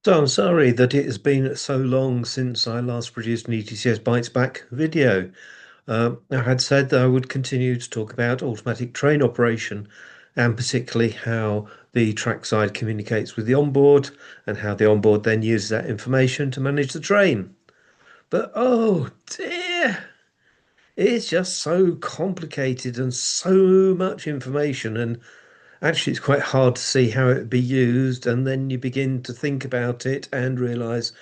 So I'm sorry that it has been so long since I last produced an ETCS Bites Back video. I had said that I would continue to talk about automatic train operation and particularly how the trackside communicates with the onboard and how the onboard then uses that information to manage the train. But oh dear, it's just so complicated and so much information, and actually it's quite hard to see how it would be used, and then you begin to think about it and realize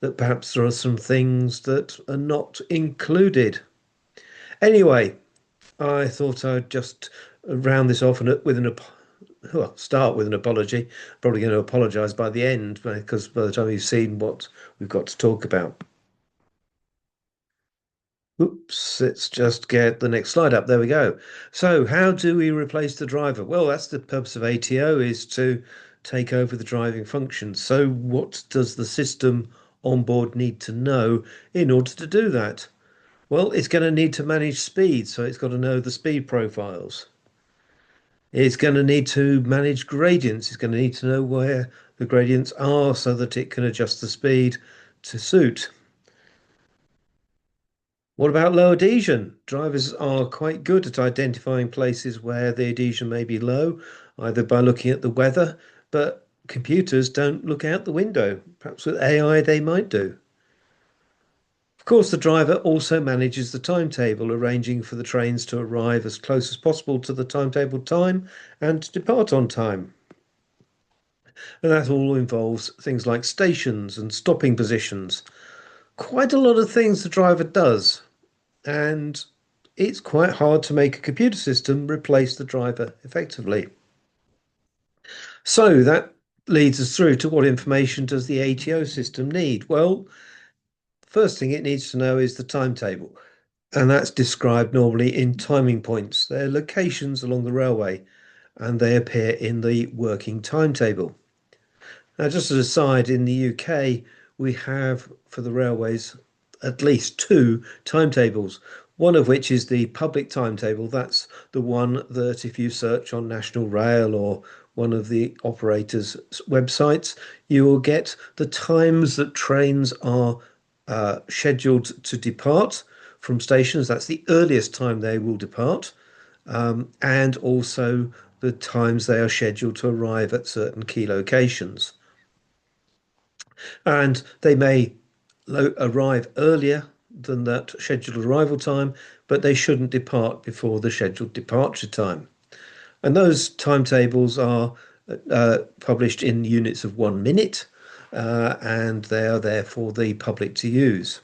that perhaps there are some things that are not included. Anyway, I thought I'd just round this off with well, start with an apology. Probably going to apologise by the end because by the time you've seen what we've got to talk about. Oops, let's just get the next slide up. There we go. So, how do we replace the driver? Well, that's the purpose of ATO, is to take over the driving function. So, what does the system on board need to know in order to do that? Well, it's going to need to manage speed, so it's got to know the speed profiles. It's going to need to manage gradients. It's going to need to know where the gradients are so that it can adjust the speed to suit. What about low adhesion? Drivers are quite good at identifying places where the adhesion may be low, either by looking at the weather, but computers don't look out the window. Perhaps with AI they might do. Of course, the driver also manages the timetable, arranging for the trains to arrive as close as possible to the timetable time and to depart on time. And that all involves things like stations and stopping positions. Quite a lot of things the driver does, and it's quite hard to make a computer system replace the driver effectively. So that leads us through to what information does the ATO system need? Well, first thing it needs to know is the timetable. And that's described normally in timing points. They're locations along the railway and they appear in the working timetable. Now, just as a side, in the UK, we have for the railways at least two timetables, one of which is the public timetable. That's the one that if you search on National Rail or one of the operators' websites, you will get the times that trains are scheduled to depart from stations. That's the earliest time they will depart, and also the times they are scheduled to arrive at certain key locations. And they may arrive earlier than that scheduled arrival time, but they shouldn't depart before the scheduled departure time. And those timetables are published in units of 1 minute, and they are there for the public to use.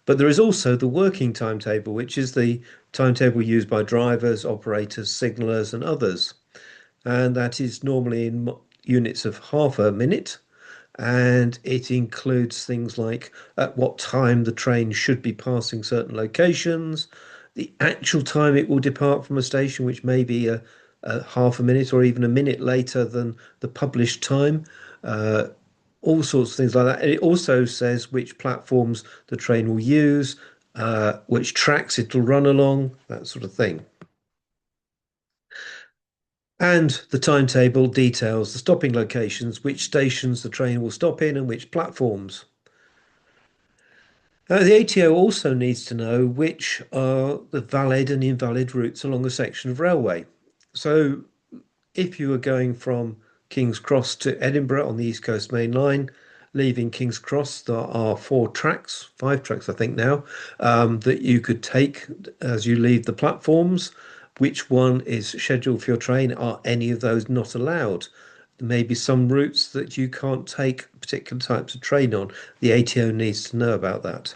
But there is also the working timetable, which is the timetable used by drivers, operators, signallers, and others. And that is normally in units of half a minute. And it includes things like at what time the train should be passing certain locations, the actual time it will depart from a station, which may be a half a minute or even a minute later than the published time. Uh, all sorts of things like that. And it also says which platforms the train will use, which tracks it will run along, that sort of thing. And the timetable details the stopping locations, which stations the train will stop in, and which platforms. The ATO also needs to know which are the valid and invalid routes along a section of railway. So if you are going from King's Cross to Edinburgh on the East Coast Main Line, leaving King's Cross, there are five tracks, I think now, that you could take as you leave the platforms. Which one is scheduled for your train? Are any of those not allowed? There may be some routes that you can't take particular types of train on. The ATO needs to know about that.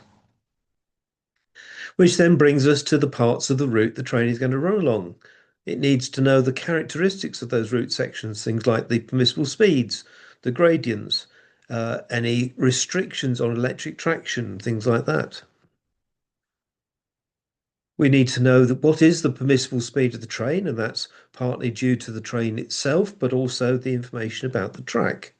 Which then brings us to the parts of the route the train is going to run along. It needs to know the characteristics of those route sections, things like the permissible speeds, the gradients, any restrictions on electric traction, things like that. We need to know that what is the permissible speed of the train, and that's partly due to the train itself, but also the information about the track.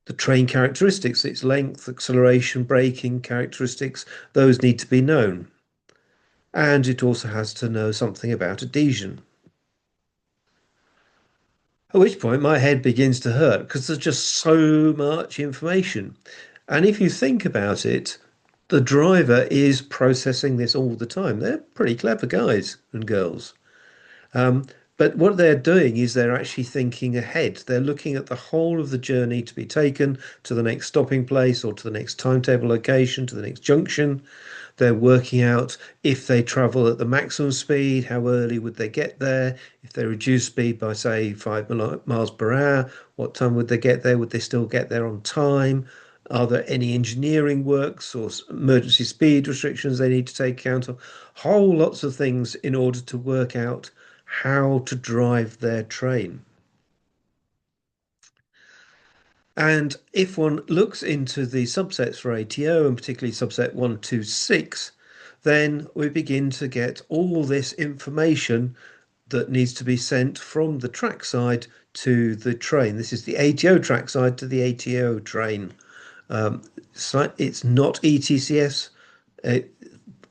The train characteristics, its length, acceleration, braking characteristics, those need to be known. And it also has to know something about adhesion. At which point my head begins to hurt because there's just so much information. And if you think about it, the driver is processing this all the time. They're pretty clever guys and girls. Um, but what they're doing is they're actually thinking ahead. They're looking at the whole of the journey to be taken to the next stopping place or to the next timetable location, to the next junction. They're working out if they travel at the maximum speed, how early would they get there? If they reduce speed by, say, miles per hour, what time would they get there? Would they still get there on time? Are there any engineering works or emergency speed restrictions they need to take account of? Whole lots of things in order to work out how to drive their train. And if one looks into the subsets for ATO, and particularly subset 126, then we begin to get all this information that needs to be sent from the trackside to the train. This is the ATO trackside to the ATO train. It's not ETCS, uh,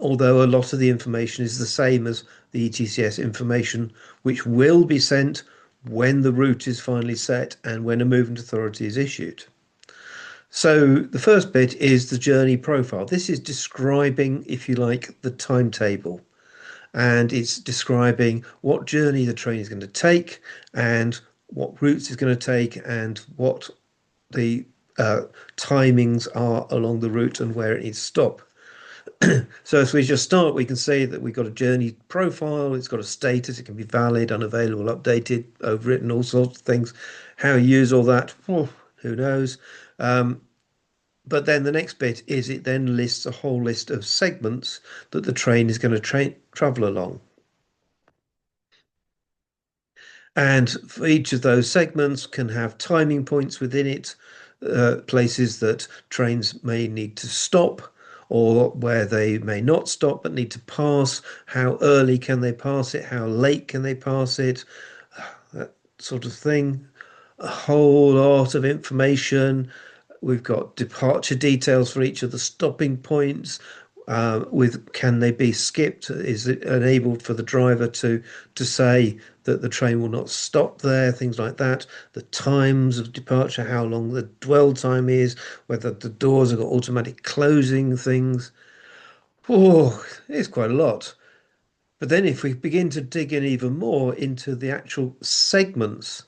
although a lot of the information is the same as the ETCS information, which will be sent when the route is finally set and when a movement authority is issued. So the first bit is the journey profile. This is describing, if you like, the timetable, and it's describing what journey the train is going to take and what routes it's going to take and what the timings are along the route and where it needs to stop. So if we just start, we can say that we've got a journey profile, it's got a status, it can be valid, unavailable, updated, overwritten, all sorts of things. How you use all that, oh, who knows? Um, but then the next bit is it then lists a whole list of segments that the train is going to travel along. And for each of those segments can have timing points within it, places that trains may need to stop or where they may not stop but need to pass. How early can they pass it? How late can they pass it? That sort of thing. A whole lot of information. We've got departure details for each of the stopping points. With can they be skipped? Is it enabled for the driver to say that the train will not stop there? Things like that. The times of departure, how long the dwell time is, whether the doors have got automatic closing things. Oh, it's quite a lot. But then if we begin to dig in even more into the actual segments,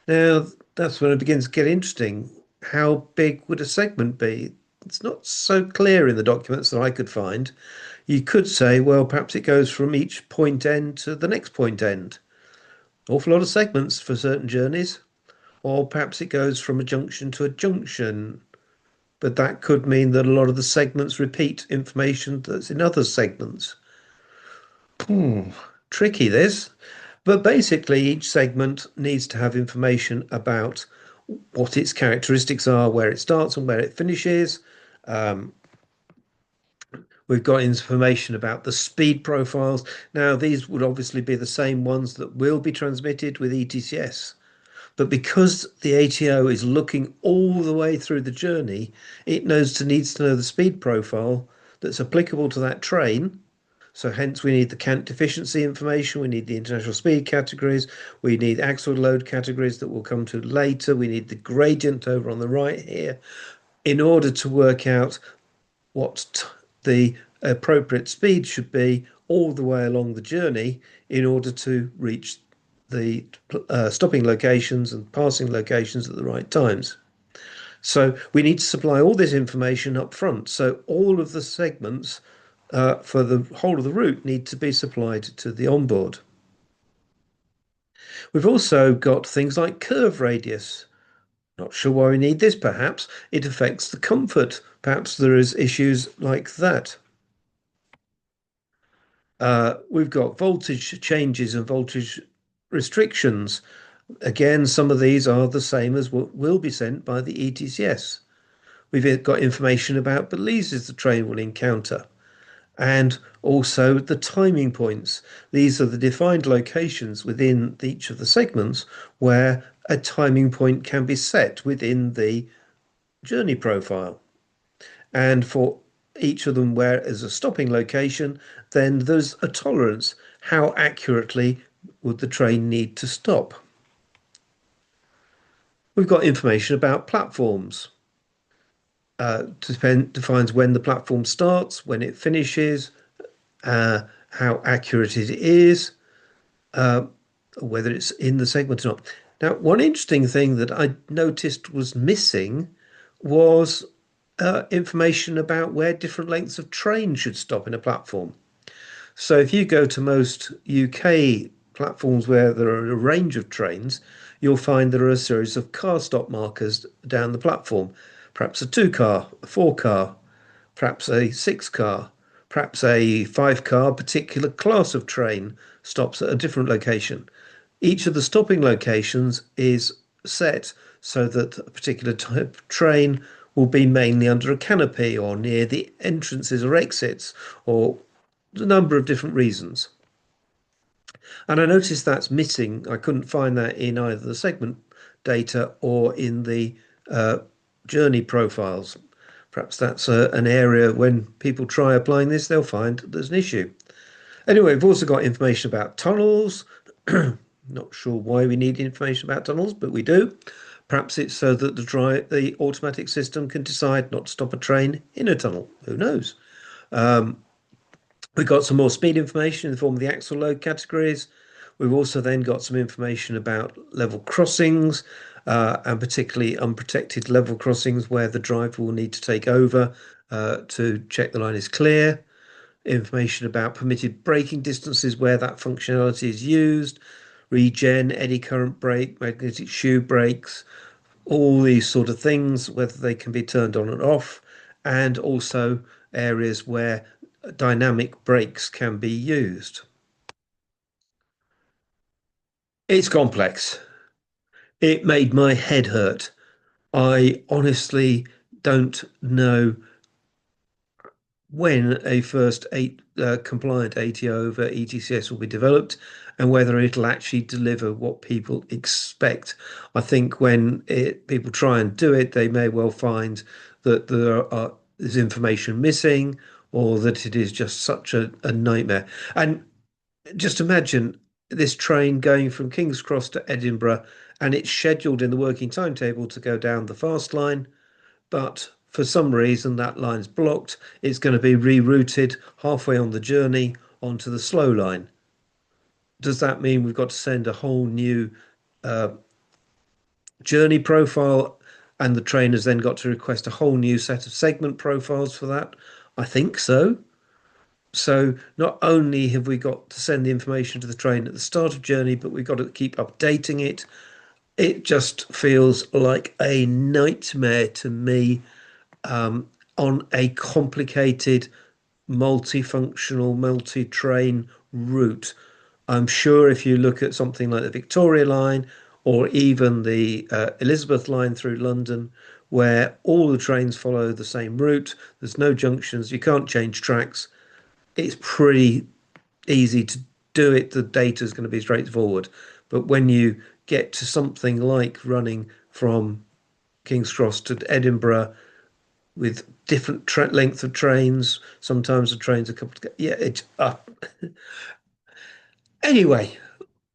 now that's when it begins to get interesting. How big would a segment be? It's not so clear in the documents that I could find. You could say, well, perhaps it goes from each point end to the next point end. Awful lot of segments for certain journeys. Or perhaps it goes from a junction to a junction. But that could mean that a lot of the segments repeat information that's in other segments. Tricky this. But basically, each segment needs to have information about what its characteristics are, where it starts and where it finishes. Um, we've got information about the speed profiles. Now, these would obviously be the same ones that will be transmitted with ETCS. But because the ATO is looking all the way through the journey, it needs to know the speed profile that's applicable to that train. So hence we need the cant deficiency information, we need the international speed categories, we need axle load categories that we'll come to later, we need the gradient over on the right here in order to work out what the appropriate speed should be all the way along the journey in order to reach the stopping locations and passing locations at the right times. So we need to supply all this information up front. So all of the segments for the whole of the route need to be supplied to the onboard. We've also got things like curve radius. Not sure why we need this, perhaps. It affects the comfort. Perhaps there is issues like that. We've got voltage changes and voltage restrictions. Again, some of these are the same as what will be sent by the ETCS. We've got information about balises the train will encounter and also the timing points. These are the defined locations within each of the segments where a timing point can be set within the journey profile. And for each of them where is a stopping location, then there's a tolerance. How accurately would the train need to stop? We've got information about platforms. Defines when the platform starts, when it finishes, how accurate it is, uh, whether it's in the segment or not. Now, one interesting thing that I noticed was missing was information about where different lengths of train should stop in a platform. So if you go to most UK platforms where there are a range of trains, you'll find there are a series of car stop markers down the platform. Perhaps a two car, a four car, perhaps a six car, perhaps a five car particular class of train stops at a different location. Each of the stopping locations is set so that a particular type of train will be mainly under a canopy or near the entrances or exits or a number of different reasons. And I noticed that's missing. I couldn't find that in either the segment data or in the uh, journey profiles. Perhaps that's an area when people try applying this, they'll find there's an issue. Anyway, we've also got information about tunnels. Not sure why we need information about tunnels, but we do. Perhaps it's so that the automatic system can decide not to stop a train in a tunnel. Who knows? We've got some more speed information in the form of the axle load categories. We've also then got some information about level crossings, and particularly unprotected level crossings where the driver will need to take over to check the line is clear. Information about permitted braking distances where that functionality is used, regen, eddy current brake, magnetic shoe brakes, all these sort of things, whether they can be turned on and off, and also areas where dynamic brakes can be used. It's complex. It made my head hurt. I honestly don't know when a first compliant ATO over ETCS will be developed and whether it'll actually deliver what people expect. I think when people try and do it, they may well find that there's information missing or that it is just such a nightmare. And just imagine this train going from King's Cross to Edinburgh and it's scheduled in the working timetable to go down the fast line, but for some reason that line's blocked. It's going to be rerouted halfway on the journey onto the slow line. Does that mean we've got to send a whole new uh, journey profile and the train has then got to request a whole new set of segment profiles for that? I think so. So not only have we got to send the information to the train at the start of journey, but we've got to keep updating it. It just feels like a nightmare to me on a complicated, multifunctional, multi-train route. I'm sure if you look at something like the Victoria line or even the Elizabeth line through London, where all the trains follow the same route, there's no junctions, you can't change tracks, it's pretty easy to do it. The data is going to be straightforward. But when you get to something like running from King's Cross to Edinburgh with different length of trains, sometimes the trains are coupled together. Yeah, it's up. Anyway,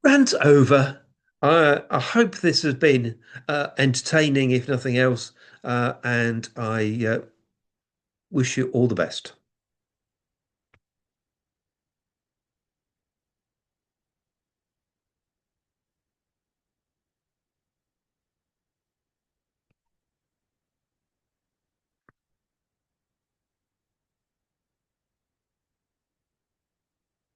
rant over. I hope this has been entertaining, if nothing else, and I wish you all the best.